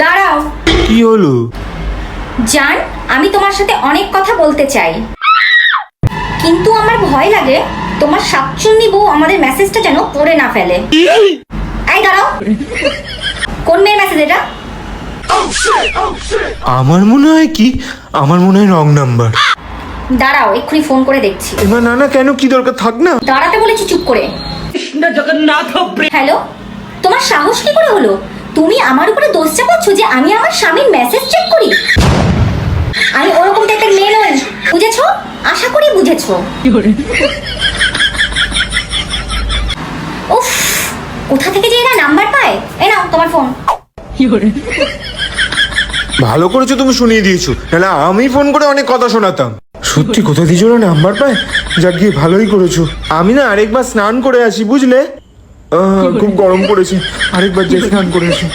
দাঁড়াও। কি হলো? জান, আমি তোমার সাথে অনেক কথা বলতে চাই, কিন্তু আমার ভয় লাগে তোমার শাকচুন্নি বউ আমাদের মেসেজটা যেন পড়ে না ফেলে। এই দাঁড়াও, কোন মেয়ের মেসেজ এটা? আমার মনে হয় কি, আমার মনে হয় রং নাম্বার। দাঁড়াও, এক্ষুনি ফোন করে দেখছি। এবার না না, কেন, কি দরকার, থাক না। দাঁড়াতে বলেছি, চুপ করে। হ্যালো, তোমার সাহস কি করে হলো? তুমি আমার উপরে দোষ চাপাচ্ছ যে আমি আমার স্বামীর মেসেজ চেক করি? আমি ওরকম টাইপের মেয়ে নই, বুঝেছো? আশা করি বুঝেছো। উফ, কোথা থেকে যে এরা নাম্বার পায়। এই নাও তোমার ফোন। ভালো করেছো, তুমি শুনিয়ে দিয়েছো, নাহলে আমি ফোন করে অনেক কথা শোনাতাম। সত্যি কোথা দিয়ে ওরা নাম্বার পায়? যাক গিয়ে ভালোই করেছো। আমি না আরেকবার স্নান করে আসি, বুঝলে? খুব গরম পড়েছে, আরেকবার যে স্নান করে আসি।